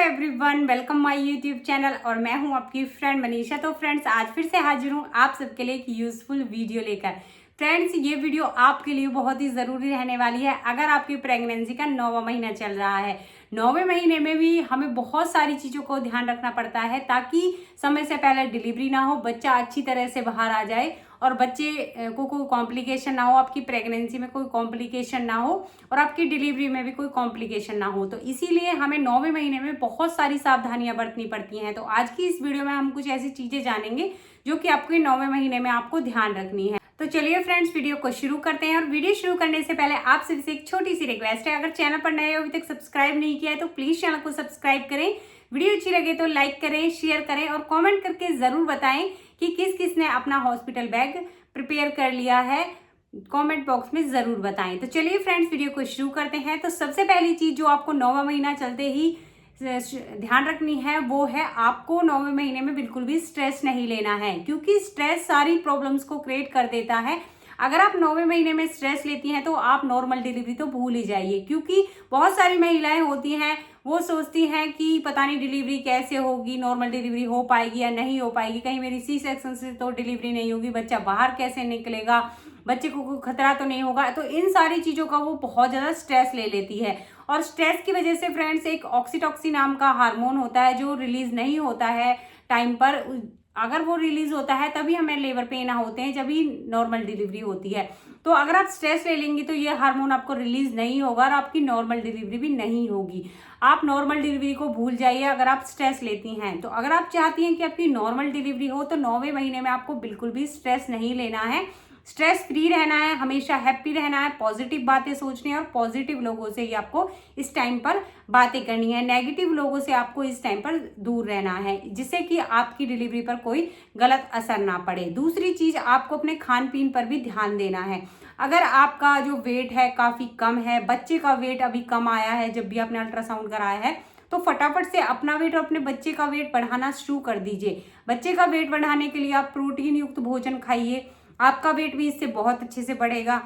Everyone, welcome my YouTube channel. और मैं हूं आपकी फ्रेंड मनीषा। तो फ्रेंड्स, आज फिर से हाजिर हूं आप सबके लिए एक यूजफुल वीडियो लेकर। फ्रेंड्स, ये वीडियो आपके लिए बहुत ही ज़रूरी रहने वाली है अगर आपकी प्रेगनेंसी का 9वां महीना चल रहा है। 9वें महीने में भी हमें बहुत सारी चीज़ों को ध्यान रखना पड़ता है ताकि समय से पहले डिलीवरी ना हो, बच्चा अच्छी तरह से बाहर आ जाए और बच्चे को कोई कॉम्प्लिकेशन ना हो, आपकी प्रेगनेंसी में कोई कॉम्प्लिकेशन ना हो और आपकी डिलीवरी में भी कोई कॉम्प्लिकेशन ना हो। तो इसीलिए हमें 9वें महीने में बहुत सारी सावधानियां बरतनी पड़ती हैं। तो आज की इस वीडियो में हम कुछ ऐसी चीज़ें जानेंगे जो कि आपके 9वें महीने में आपको ध्यान रखनी है। तो चलिए फ्रेंड्स, वीडियो को शुरू करते हैं। और वीडियो शुरू करने से पहले आप सबसे एक छोटी सी रिक्वेस्ट है, अगर चैनल पर नए हो, अभी तक सब्सक्राइब नहीं किया है तो प्लीज चैनल को सब्सक्राइब करें। वीडियो अच्छी लगे तो लाइक करें, शेयर करें और कमेंट करके जरूर बताएं कि किस किस ने अपना हॉस्पिटल बैग प्रिपेयर कर लिया है। कमेंट बॉक्स में जरूर बताएं। तो चलिए फ्रेंड्स, वीडियो को शुरू करते हैं। तो सबसे पहली चीज जो आपको 9वां महीना चलते ही ध्यान रखनी है वो है, आपको 9वें महीने में बिल्कुल भी स्ट्रेस नहीं लेना है, क्योंकि स्ट्रेस सारी प्रॉब्लम्स को क्रिएट कर देता है। अगर आप 9वें महीने में स्ट्रेस लेती हैं तो आप नॉर्मल डिलीवरी तो भूल ही जाइए, क्योंकि बहुत सारी महिलाएं होती हैं वो सोचती हैं कि पता नहीं डिलीवरी कैसे होगी, नॉर्मल डिलीवरी हो पाएगी या नहीं हो पाएगी, कहीं मेरी सी सेक्शन से तो डिलीवरी नहीं होगी, बच्चा बाहर कैसे निकलेगा, बच्चे को कोई खतरा तो नहीं होगा। तो इन सारी चीज़ों का वो बहुत ज़्यादा स्ट्रेस ले लेती है। और स्ट्रेस की वजह से फ्रेंड्स, एक ऑक्सीटॉक्सिन नाम का हार्मोन होता है जो रिलीज नहीं होता है टाइम पर। अगर वो रिलीज होता है तभी हमें लेबर पेन होते हैं, जब ही नॉर्मल डिलीवरी होती है। तो अगर आप स्ट्रेस ले लेंगी तो ये हार्मोन आपको रिलीज नहीं होगा और आपकी नॉर्मल डिलीवरी भी नहीं होगी। आप नॉर्मल डिलीवरी को भूल जाइए अगर आप स्ट्रेस लेती हैं। तो अगर आप चाहती हैं कि आपकी नॉर्मल डिलीवरी हो तो 9वें महीने में आपको बिल्कुल भी स्ट्रेस नहीं लेना है। स्ट्रेस फ्री रहना है, हमेशा हैप्पी रहना है, पॉजिटिव बातें सोचनी है और पॉजिटिव लोगों से ही आपको इस टाइम पर बातें करनी है। नेगेटिव लोगों से आपको इस टाइम पर दूर रहना है, जिससे कि आपकी डिलीवरी पर कोई गलत असर ना पड़े। दूसरी चीज, आपको अपने खान पीन पर भी ध्यान देना है। अगर आपका जो वेट है काफी कम है, बच्चे का वेट अभी कम आया है जब भी आपने अल्ट्रासाउंड कराया है, तो फटाफट से अपना वेट और अपने बच्चे का वेट बढ़ाना शुरू कर दीजिए। बच्चे का वेट बढ़ाने के लिए आप प्रोटीन युक्त भोजन खाइए, आपका वेट भी इससे बहुत अच्छे से बढ़ेगा।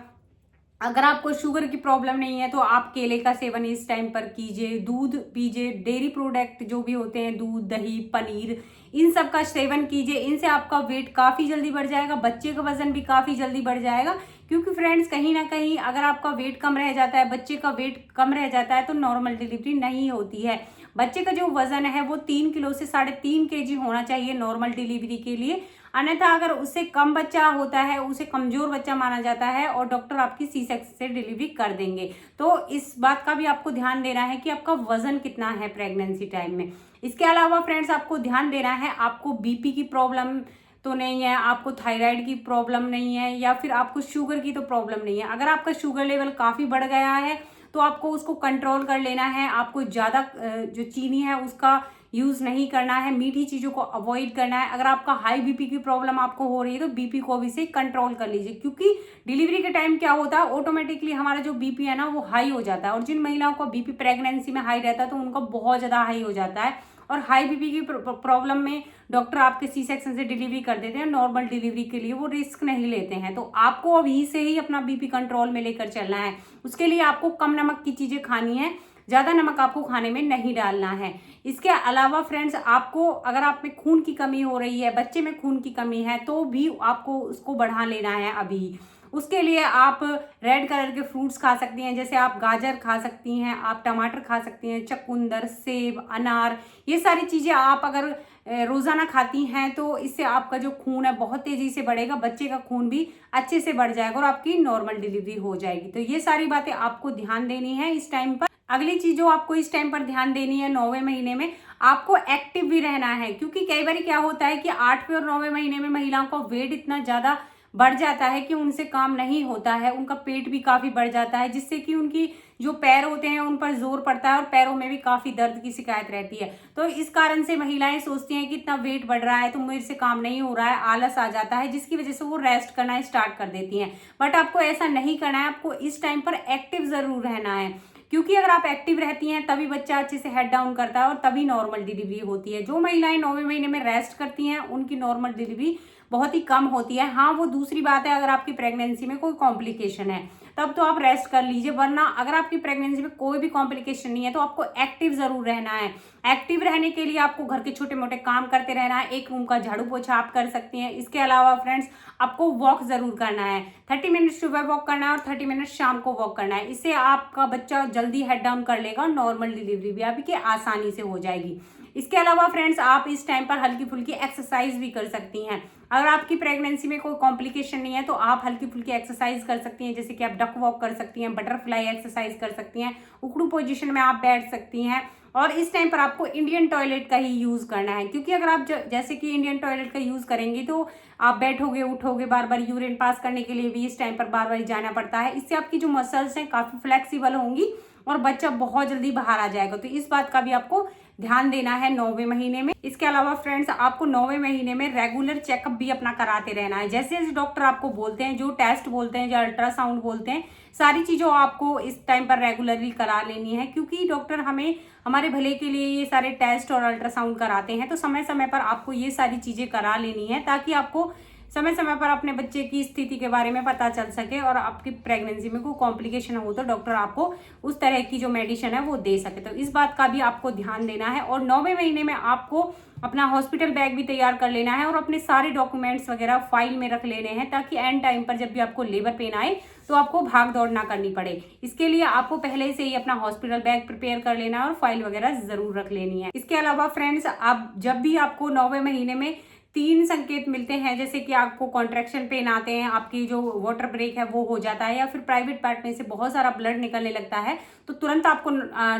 अगर आपको शुगर की प्रॉब्लम नहीं है तो आप केले का सेवन इस टाइम पर कीजिए, दूध पीजिए, डेयरी प्रोडक्ट जो भी होते हैं, दूध, दही, पनीर, इन सब का सेवन कीजिए। इनसे आपका वेट काफ़ी जल्दी बढ़ जाएगा, बच्चे का वजन भी काफ़ी जल्दी बढ़ जाएगा। क्योंकि फ्रेंड्स, कहीं ना कहीं अगर आपका वेट कम रह जाता है, बच्चे का वेट कम रह जाता है तो नॉर्मल डिलीवरी नहीं होती है। बच्चे का जो वजन है वो 3 किलो से 3.5 kg होना चाहिए नॉर्मल डिलीवरी के लिए। अन्यथा अगर उससे कम बच्चा होता है उसे कमजोर बच्चा माना जाता है और डॉक्टर आपकी सी सेक्शन से डिलीवरी कर देंगे। तो इस बात का भी आपको ध्यान देना है कि आपका वजन कितना है प्रेगनेंसी टाइम में। इसके अलावा फ्रेंड्स, आपको ध्यान देना है, आपको बीपी की प्रॉब्लम तो नहीं है, आपको थायराइड की प्रॉब्लम नहीं है, या फिर आपको शुगर की तो प्रॉब्लम नहीं है। अगर आपका शुगर लेवल काफ़ी बढ़ गया है तो आपको उसको कंट्रोल कर लेना है। आपको ज़्यादा जो चीनी है उसका यूज़ नहीं करना है, मीठी चीज़ों को अवॉइड करना है। अगर आपका हाई बीपी की प्रॉब्लम आपको हो रही है तो बीपी को भी से कंट्रोल कर लीजिए, क्योंकि डिलीवरी के टाइम क्या होता है, ऑटोमेटिकली हमारा जो बीपी है ना वो हाई हो जाता है। और जिन महिलाओं का बीपी प्रेगनेंसी में हाई रहता है तो उनका बहुत ज़्यादा हाई हो जाता है। और हाई बीपी की प्रॉब्लम में डॉक्टर आपके सी सेक्शन से डिलीवरी कर देते हैं, नॉर्मल डिलीवरी के लिए वो रिस्क नहीं लेते हैं। तो आपको अभी से ही अपना बीपी कंट्रोल में लेकर चलना है। उसके लिए आपको कम नमक की चीज़ें खानी है, ज़्यादा नमक आपको खाने में नहीं डालना है। इसके अलावा फ्रेंड्स, आपको अगर आप में खून की कमी हो रही है, बच्चे में खून की कमी है, तो भी आपको उसको बढ़ा लेना है अभी। उसके लिए आप रेड कलर के फ्रूट्स खा सकती हैं, जैसे आप गाजर खा सकती हैं, आप टमाटर खा सकती हैं, चुकंदर, सेब, अनार, ये सारी चीज़ें आप अगर रोज़ाना खाती हैं तो इससे आपका जो खून है बहुत तेज़ी से बढ़ेगा, बच्चे का खून भी अच्छे से बढ़ जाएगा और आपकी नॉर्मल डिलीवरी हो जाएगी। तो ये सारी बातें आपको ध्यान देनी है इस टाइम पर। अगली चीज जो आपको इस टाइम पर ध्यान देनी है, 9वें महीने में आपको एक्टिव भी रहना है। क्योंकि कई बार क्या होता है कि 8वें और 9वें महीने में महिलाओं का वेट इतना ज्यादा बढ़ जाता है कि उनसे काम नहीं होता है, उनका पेट भी काफी बढ़ जाता है, जिससे कि उनकी जो पैर होते हैं उन पर जोर पड़ता है और पैरों में भी काफी दर्द की शिकायत रहती है। तो इस कारण से महिलाएं सोचती हैं कि इतना वेट बढ़ रहा है तो मेरे से काम नहीं हो रहा है, आलस आ जाता है, जिसकी वजह से वो रेस्ट करना स्टार्ट कर देती हैं। बट आपको ऐसा नहीं करना है, आपको इस टाइम पर एक्टिव जरूर रहना है, क्योंकि अगर आप एक्टिव रहती हैं तभी बच्चा अच्छे से हेड डाउन करता है और तभी नॉर्मल डिलीवरी होती है। जो महिलाएं 9वें महीने में रेस्ट करती हैं उनकी नॉर्मल डिलीवरी बहुत ही कम होती है। हाँ, वो दूसरी बात है अगर आपकी प्रेगनेंसी में कोई कॉम्प्लिकेशन है। तब तो आप रेस्ट कर लीजिए, वरना अगर आपकी प्रेगनेंसी में कोई भी कॉम्प्लिकेशन नहीं है तो आपको एक्टिव जरूर रहना है। एक्टिव रहने के लिए आपको घर के छोटे मोटे काम करते रहना है। एक रूम का झाड़ू पोछा आप कर सकती हैं। इसके अलावा फ्रेंड्स आपको वॉक जरूर करना है। 30 मिनट सुबह वॉक करना है और 30 मिनट शाम को वॉक करना है। इससे आपका बच्चा जल्दी हेड डाउन कर लेगा और नॉर्मल डिलीवरी भी आपकी आसानी से हो जाएगी। इसके अलावा फ्रेंड्स आप इस टाइम पर हल्की फुल्की एक्सरसाइज भी कर सकती हैं। अगर आपकी प्रेगनेंसी में कोई कॉम्प्लिकेशन नहीं है तो आप हल्की फुल्की एक्सरसाइज कर सकती हैं, जैसे कि आप डक वॉक कर सकती हैं, बटरफ्लाई एक्सरसाइज कर सकती हैं, उकड़ू पोजीशन में आप बैठ सकती हैं। और इस टाइम पर आपको इंडियन टॉयलेट का ही यूज करना है, क्योंकि अगर आप जैसे कि इंडियन टॉयलेट का यूज करेंगे तो आप बैठोगे उठोगे, बार बार यूरिन पास करने के लिए भी इस टाइम पर बार बार जाना पड़ता है। इससे आपकी जो मसल्स हैं काफी फ्लेक्सिबल होंगी और बच्चा बहुत जल्दी बाहर आ जाएगा। तो इस बात का भी आपको ध्यान देना है 9वें महीने में। इसके अलावा फ्रेंड्स आपको 9वें महीने में रेगुलर चेकअप भी अपना कराते रहना है। जैसे जैसे डॉक्टर आपको बोलते हैं, जो टेस्ट बोलते हैं, जो अल्ट्रासाउंड बोलते हैं, सारी चीजों आपको इस टाइम पर रेगुलरली करा लेनी है, क्योंकि डॉक्टर हमें हमारे भले के लिए ये सारे टेस्ट और अल्ट्रासाउंड कराते हैं। तो समय समय पर आपको ये सारी चीजें करा लेनी है, ताकि आपको समय समय पर अपने बच्चे की स्थिति के बारे में पता चल सके और आपकी प्रेगनेंसी में कोई कॉम्प्लिकेशन हो तो डॉक्टर आपको उस तरह की जो मेडिसिन है वो दे सके। तो इस बात का भी आपको ध्यान देना है। और 9वें महीने में आपको अपना हॉस्पिटल बैग भी तैयार कर लेना है और अपने सारे डॉक्यूमेंट्स वगैरह फाइल में रख लेने हैं, ताकि एंड टाइम पर जब भी आपको लेबर पेन आए तो आपको भाग दौड़ ना करनी पड़े। इसके लिए आपको पहले से ही अपना हॉस्पिटल बैग प्रिपेयर कर लेना है और फाइल वगैरह जरूर रख लेनी है। इसके अलावा फ्रेंड्स आप जब भी आपको 9वें महीने में 3 संकेत मिलते हैं, जैसे कि आपको कॉन्ट्रैक्शन पेन आते हैं, आपकी जो वाटर ब्रेक है वो हो जाता है, या फिर प्राइवेट पार्ट में से बहुत सारा ब्लड निकलने लगता है, तो तुरंत आपको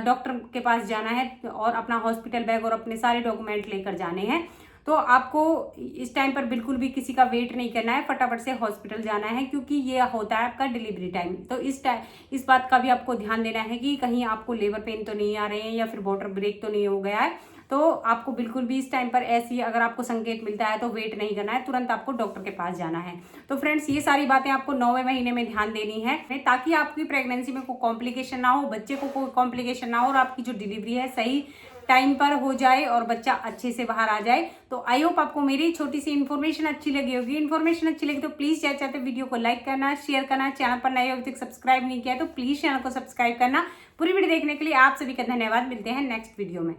डॉक्टर के पास जाना है और अपना हॉस्पिटल बैग और अपने सारे डॉक्यूमेंट लेकर जाने हैं। तो आपको इस टाइम पर बिल्कुल भी किसी का वेट नहीं करना है, फटाफट से हॉस्पिटल जाना है, क्योंकि ये होता है आपका डिलीवरी टाइम। तो इस बात का भी आपको ध्यान देना है कि कहीं आपको लेबर पेन तो नहीं आ रहे हैं या फिर वाटर ब्रेक तो नहीं हो गया है। तो आपको बिल्कुल भी इस टाइम पर ऐसी अगर आपको संकेत मिलता है तो वेट नहीं करना है, तुरंत आपको डॉक्टर के पास जाना है। तो फ्रेंड्स ये सारी बातें आपको 9वें महीने में ध्यान देनी है, ताकि आपकी प्रेगनेंसी में कोई कॉम्प्लिकेशन ना हो, बच्चे को कोई कॉम्प्लिकेशन ना हो और आपकी जो डिलीवरी है सही टाइम पर हो जाए और बच्चा अच्छे से बाहर आ जाए। तो आई होप आपको मेरी छोटी सी इन्फॉर्मेशन अच्छी लगी होगी। इन्फॉर्मेशन अच्छी लगी तो प्लीज चाहते वीडियो को लाइक करना, शेयर करना, चैनल पर नए अभी तक सब्सक्राइब नहीं किया तो प्लीज चैनल को सब्सक्राइब करना। पूरी वीडियो देखने के लिए आप सभी का धन्यवाद। मिलते हैं नेक्स्ट वीडियो में।